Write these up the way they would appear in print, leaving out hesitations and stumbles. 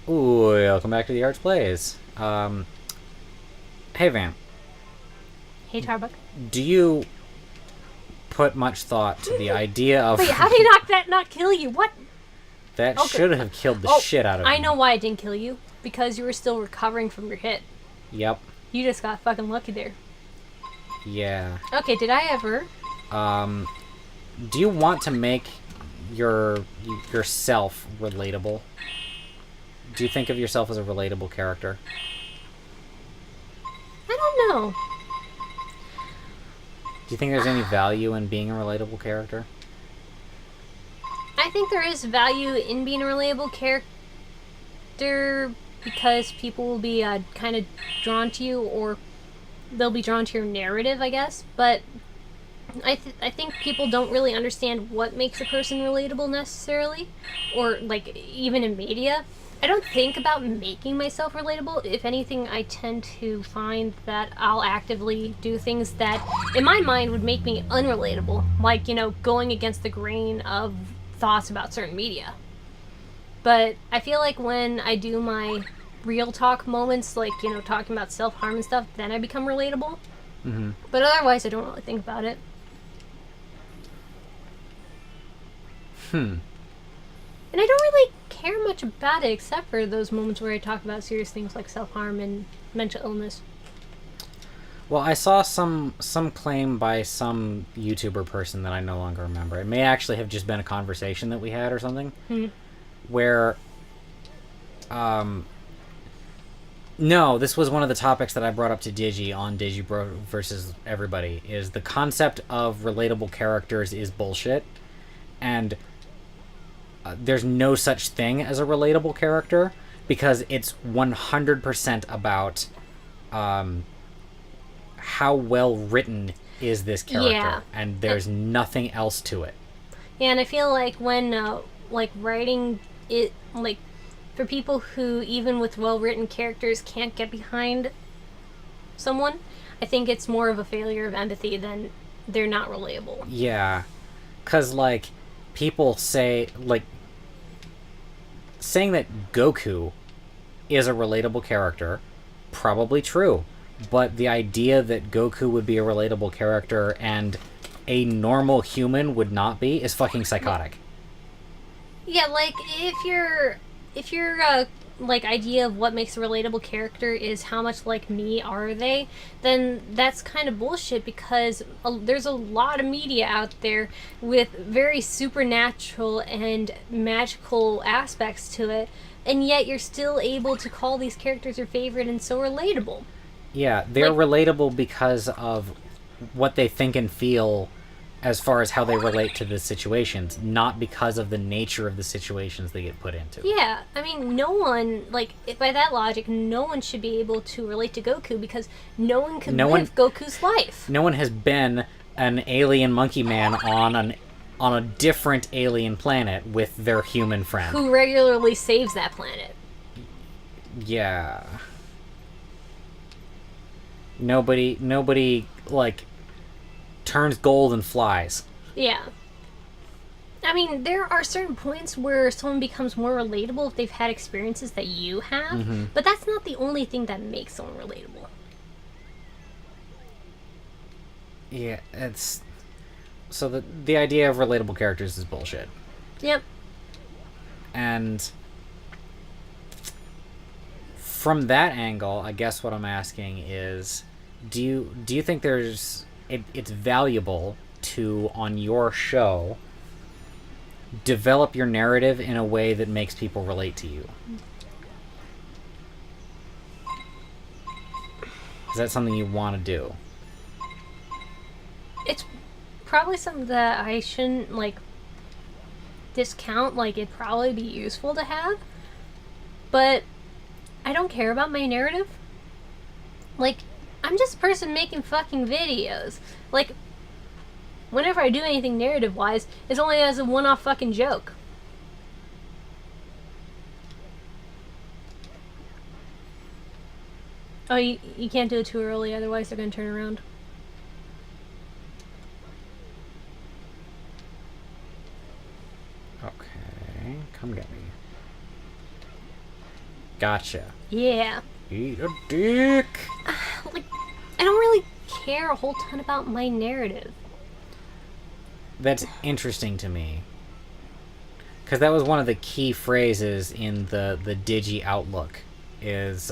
Ooh, welcome back to the Arts Plays. Hey Van, Hey, Tarbuck. do you put much thought to the idea Wait, of how did that not kill you? What? that Oh, good. should have killed the Oh, shit out of I me. know why it didn't kill you. Because you were still recovering from your hit. Yep. You just got fucking lucky there. Yeah. Okay, did I ever? Do you want to make yourself relatable? Do you think of yourself as a relatable character? I don't know. Do you think there's any value in being a relatable character? I think there is value in being a relatable character because people will be kind of drawn to you, or they'll be drawn to your narrative, I guess. But I think people don't really understand what makes a person relatable necessarily, or like even in media. I don't think about making myself relatable. If anything, I tend to find that I'll actively do things that, in my mind, would make me unrelatable. Like, going against the grain of thoughts about certain media. But I feel like when I do my real talk moments, like, talking about self harm and stuff, then I become relatable. Mm-hmm. But otherwise, I don't really think about it. Hmm. And I don't really care much about it except for those moments where I talk about serious things like self harm and mental illness. Well, I saw some claim by some YouTuber person that I no longer remember. It may actually have just been a conversation that we had or something, where, no, this was one of the topics that I brought up to Digi on Digibro versus everybody. Is the concept of relatable characters is bullshit, and there's no such thing as a relatable character because it's 100% about how well written is this character, Yeah. and there's nothing else to it. Yeah, and I feel like when, like, writing it, like, for people who, even with well written characters, can't get behind someone, I think it's more of a failure of empathy than they're not relatable. Yeah, because, like, people say, like, saying that Goku is a relatable character, probably true. But the idea that Goku would be a relatable character and a normal human would not be is fucking psychotic. Yeah, like, if your like idea of what makes a relatable character is how much like me are they, then that's kind of bullshit because there's a lot of media out there with very supernatural and magical aspects to it, and yet you're still able to call these characters your favorite and so relatable. Yeah, they're Like, relatable because of what they think and feel as far as how they relate to the situations, not because of the nature of the situations they get put into. yeah, I mean, no one, like, by that logic, no one should be able to relate to Goku because no one could No one live Goku's life. no one has been an alien monkey man on a different alien planet with their human friend. Who regularly saves that planet. Yeah. Nobody like turns gold and flies. Yeah. I mean, there are certain points where someone becomes more relatable if they've had experiences that you have, but that's not the only thing that makes someone relatable. Yeah, it's so the idea of relatable characters is bullshit. Yep. And from that angle, I guess what I'm asking is, do you think it's valuable to, on your show, develop your narrative in a way that makes people relate to you? Is that something you want to do? It's probably something that I shouldn't, like, discount. Like, it'd probably be useful to have, but I don't care about my narrative. Like, I'm just a person making fucking videos. Like, whenever I do anything narrative wise, it's only as a one off fucking joke. Oh, you can't do it too early, otherwise they're gonna turn around. Okay, come get me. Gotcha. Yeah. Eat a dick. Like, I don't really care a whole ton about my narrative. That's interesting to me. Because that was one of the key phrases in the Digi Outlook, is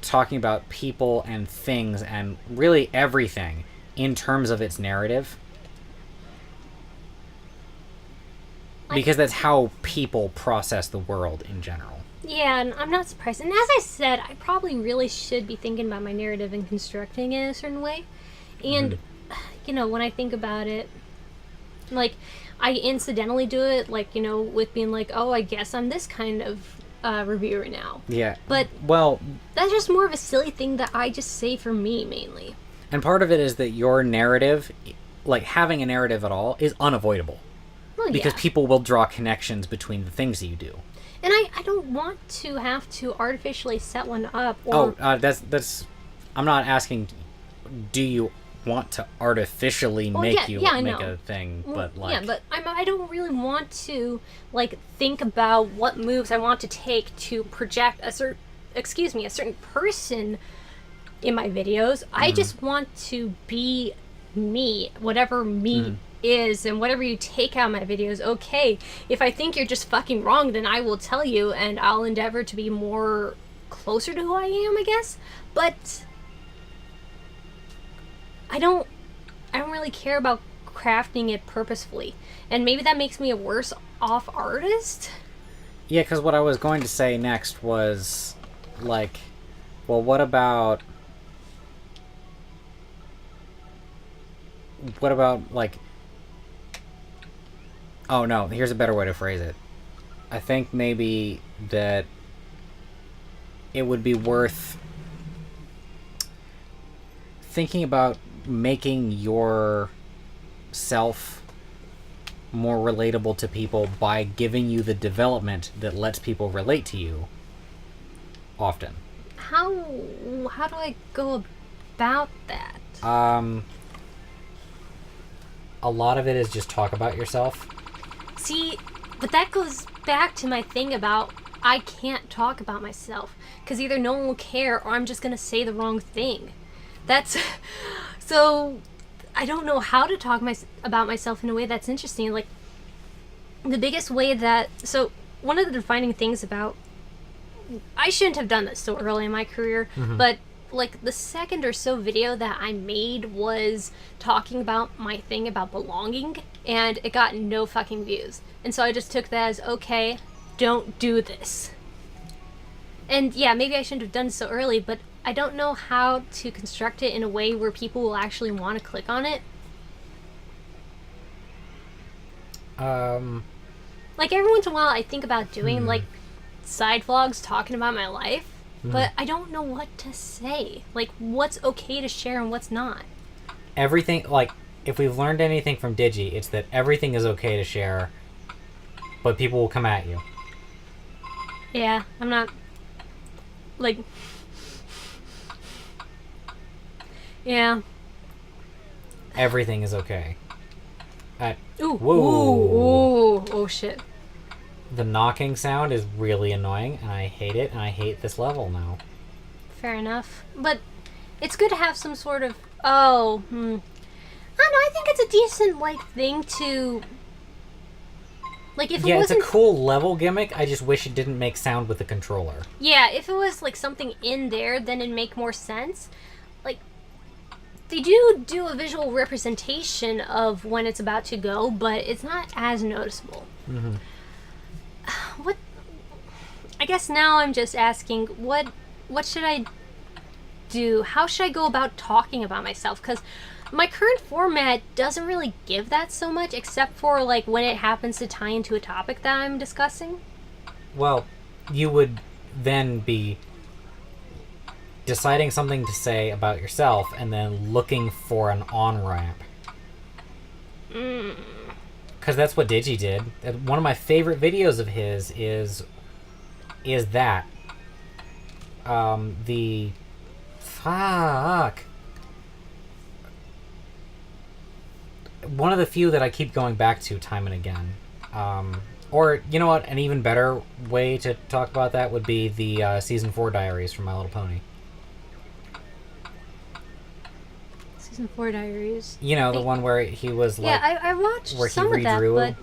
talking about people and things and really everything in terms of its narrative. Because that's how people process the world in general. Yeah, and I'm not surprised. And as I said, I probably really should be thinking about my narrative and constructing it in a certain way. And, when I think about it, like, I incidentally do it, like, with being like, oh, I guess I'm this kind of reviewer now. Yeah. But, well, that's just more of a silly thing that I just say for me, mainly. And part of it is that your narrative, like, having a narrative at all, is unavoidable. Well, because yeah. people will draw connections between the things that you do. And I don't want to have to artificially set one up. Or... that's. I'm not asking. Do you want to artificially make a thing? But like, yeah, but I don't really want to like think about what moves I want to take to project a certain person in my videos. I just want to be me, whatever me is, and whatever you take out of my videos, okay. If I think you're just fucking wrong, then I will tell you, and I'll endeavor to be more closer to who I am, I guess. But I don't really care about crafting it purposefully, and maybe that makes me a worse off artist. Yeah, because what I was going to say next was like, well, what about like, oh no, here's a better way to phrase it. I think maybe that it would be worth thinking about making yourself more relatable to people by giving you the development that lets people relate to you often. How do I go about that? A lot of it is just talk about yourself. See, but that goes back to my thing about I can't talk about myself because either no one will care or I'm just gonna say the wrong thing. That's so I don't know how to talk about myself in a way that's interesting. Like the biggest way one of the defining things about I shouldn't have done this so early in my career, but like the second or so video that I made was talking about my thing about belonging, and it got no fucking views. And so I just took that as, okay, don't do this. And yeah, maybe I shouldn't have done it so early, but I don't know how to construct it in a way where people will actually want to click on it. Like every once in a while I think about doing like side vlogs talking about my life, but I don't know what to say. Like what's okay to share and what's not. Everything, like, if we've learned anything from Digi, it's that everything is okay to share, but people will come at you. Yeah, I'm not like yeah. Everything is okay. Ooh, whoa. ooh, oh shit. The knocking sound is really annoying, and I hate it, and I hate this level now. Fair enough. But it's good to have some sort of... I don't know, I think it's a decent, like, thing to... Like, if it wasn't... Yeah, it's a cool level gimmick, I just wish it didn't make sound with the controller. Yeah, if it was, like, something in there, then it'd make more sense. Like, they do a visual representation of when it's about to go, but it's not as noticeable. What... I guess now I'm just asking, what should I do? How should I go about talking about myself? Because my current format doesn't really give that so much, except for, like, when it happens to tie into a topic that I'm discussing. Well, you would then be deciding something to say about yourself and then looking for an on-ramp. Because that's what Digi did. One of my favorite videos of his is that. The... Fuck. One of the few that I keep going back to time and again. Or, you know what, an even better way to talk about that would be the Season 4 diaries from My Little Pony. Season 4 Diaries. You know, the one where he was like... Yeah, I watched where he some of that, redrew. but...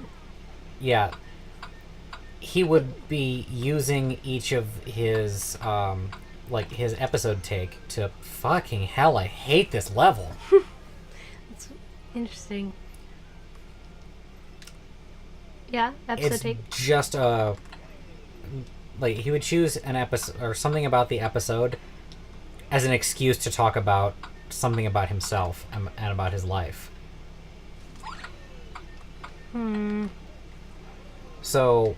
Yeah. He would be using each of his, like, his episode take to... Fucking hell, I hate this level. It's interesting. Yeah, episode It's take. just like, he would choose an episode or something about the episode as an excuse to talk about something about himself and about his life. So,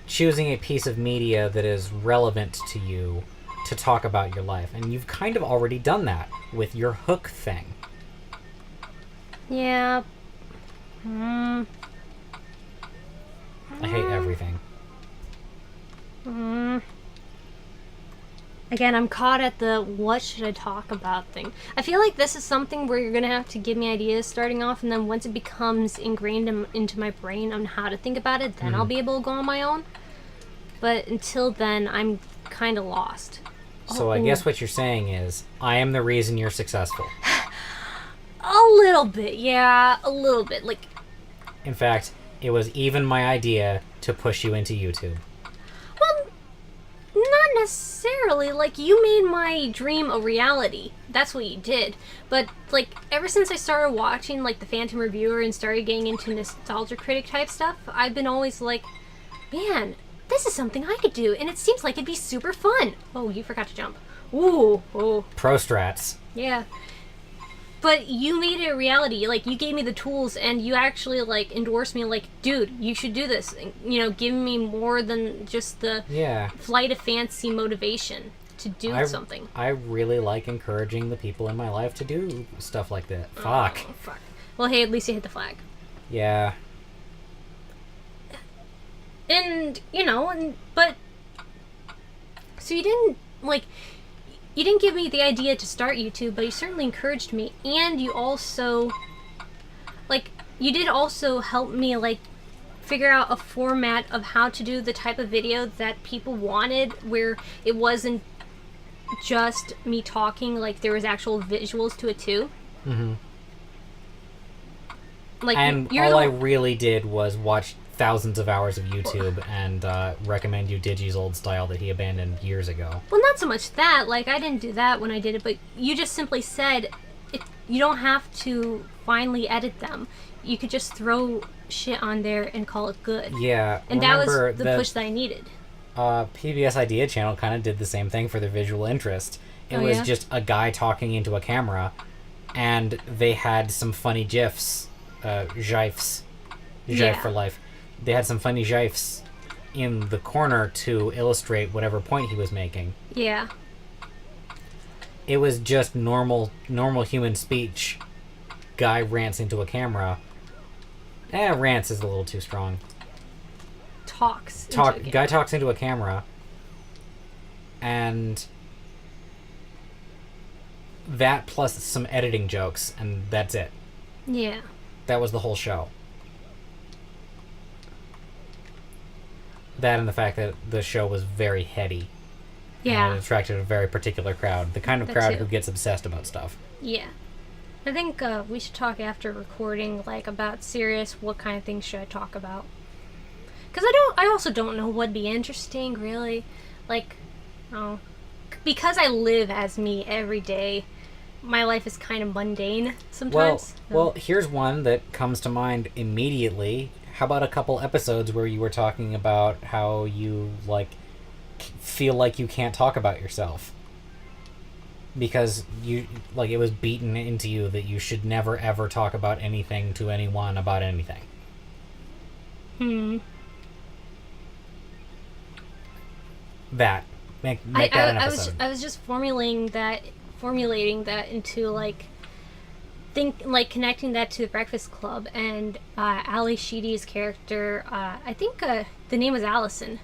choosing a piece of media that is relevant to you to talk about your life. And you've kind of already done that with your hook thing. Yeah. I hate everything. Again, I'm caught at the what should I talk about thing. I feel like this is something where you're going to have to give me ideas starting off, and then once it becomes ingrained into my brain on how to think about it, then I'll be able to go on my own. But until then, I'm kind of lost. So I guess what you're saying is, I am the reason you're successful. A little bit, yeah, a little bit. Like, In fact, it was even my idea to push you into YouTube. well, not necessarily. Like, you made my dream a reality. That's what you did. But, like, ever since I started watching, like, The Phantom Reviewer and started getting into nostalgia critic type stuff, I've been always like, man, this is something I could do, and it seems like it'd be super fun. Oh, you forgot to jump. Ooh, oh. Pro strats. Yeah. But you made it a reality. Like, you gave me the tools, and you actually, like, endorsed me, like, dude, you should do this. You know, giving me more than just the flight of fancy motivation to do something. I really like encouraging the people in my life to do stuff like that. Fuck. Oh, fuck. Well, hey, at least you hit the flag. Yeah. And, you know, but... So you didn't, like... You didn't give me the idea to start YouTube, but you certainly encouraged me. And you also... Like, you did also help me, like, figure out a format of how to do the type of video that people wanted, where it wasn't just me talking, like, there was actual visuals to it, too. Mm-hmm. Like, and all I really did was watch thousands of hours of YouTube and recommend you Digi's old style that he abandoned years ago. Well, not so much that. Like, I didn't do that when I did it, but you just simply said you don't have to finally edit them. You could just throw shit on there and call it good. Yeah. And that was the push that I needed. PBS Idea Channel kind of did the same thing for their visual interest. It was just a guy talking into a camera, and they had some funny GIFs, GIFs, GIF for life. They had some funny GIFs in the corner to illustrate whatever point he was making. Yeah. It was just normal human speech. Guy rants into a camera. Rants is a little too strong. Guy talks into a camera. And that plus some editing jokes, and that's it. Yeah. That was the whole show. That and the fact that the show was very heady. Yeah. And it attracted a very particular crowd. The kind of crowd who gets obsessed about stuff. Yeah. I think we should talk after recording, like, about serious, what kind of things should I talk about. Because I also don't know what'd be interesting, really. Like, because I live as me every day, my life is kind of mundane sometimes. Well, here's one that comes to mind immediately. How about a couple episodes where you were talking about how you, like, feel like you can't talk about yourself? Because you, like, it was beaten into you that you should never ever talk about anything to anyone about anything. That. Make that an episode. I was just formulating that into, like, connecting that to the Breakfast Club and Ali Sheedy's character. I think the name was Allison.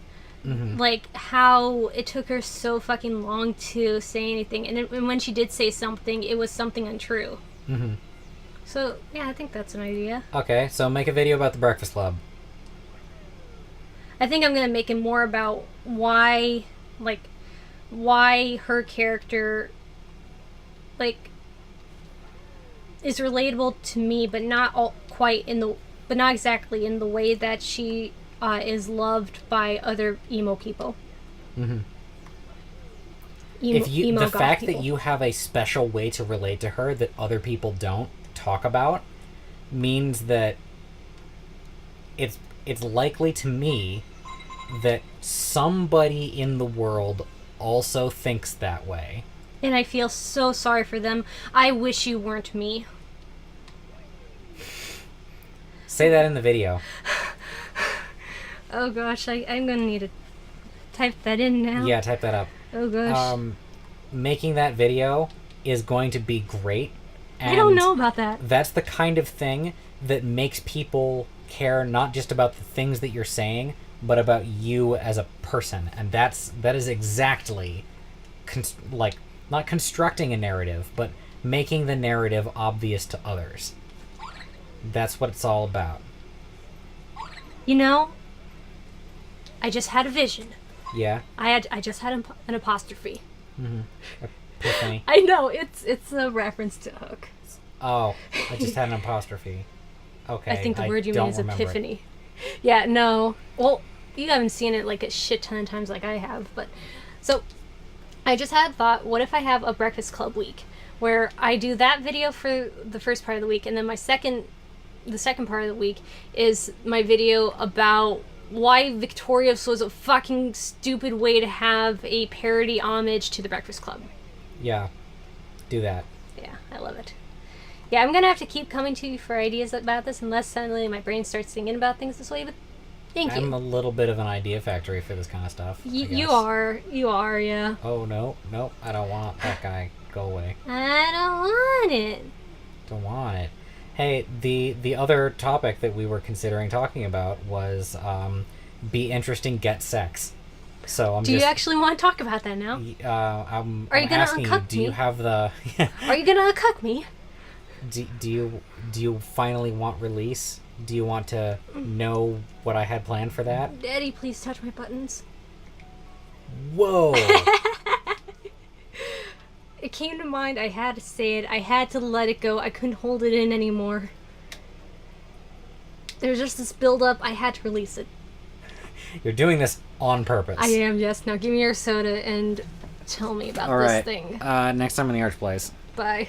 Mm-hmm. Like, how it took her so fucking long to say anything, and when she did say something, it was something untrue. Mm-hmm. So yeah, I think that's an idea. Okay, so make a video about the Breakfast Club. I think I'm gonna make it more about why her character like is relatable to me, but not but not exactly in the way that she is loved by other emo people. Mm-hmm. Emo The goth fact people. that you have a special way to relate to her that other people don't talk about means that it's likely to me that somebody in the world also thinks that way. And I feel so sorry for them. I wish you weren't me. Say that in the video. Oh gosh, I'm gonna need to type that in now. Yeah, type that up. Oh gosh. Making that video is going to be great. And I don't know about that. That's the kind of thing that makes people care not just about the things that you're saying, but about you as a person. And that is exactly not constructing a narrative, but making the narrative obvious to others. That's what it's all about. You know, I just had a vision. Yeah. I just had an apostrophe. Mm-hmm. Epiphany. I know it's a reference to Hook. Oh, I just had an apostrophe. Okay. I think the word you don't mean is remember epiphany. it. Yeah, no. Well, you haven't seen it like a shit ton of times like I have, but so I just had a thought, what if I have a Breakfast Club week where I do that video for the first part of the week, and then the second part of the week is my video about why Victorious was a fucking stupid way to have a parody homage to the Breakfast Club. Yeah. Do that. Yeah, I love it. Yeah, I'm gonna have to keep coming to you for ideas about this unless suddenly my brain starts thinking about things this way, but thank you. I'm a little bit of an idea factory for this kind of stuff. You are, yeah. Oh, no, I don't want that guy. Go away. I don't want it. Don't want it. Hey, the other topic that we were considering talking about was be interesting, get sex. So Do you actually want to talk about that now? I'm Are you gonna asking you, uncuck do me? you have the... Are you gonna cuck me? Do you finally want release? Do you want to know what I had planned for that? Daddy, please touch my buttons. Whoa! It came to mind, I had to say it, I had to let it go, I couldn't hold it in anymore. There's just this build-up, I had to release it. You're doing this on purpose. I am, yes. Now give me your soda and tell me about All this right. thing. Next time on the Arch Place. Bye.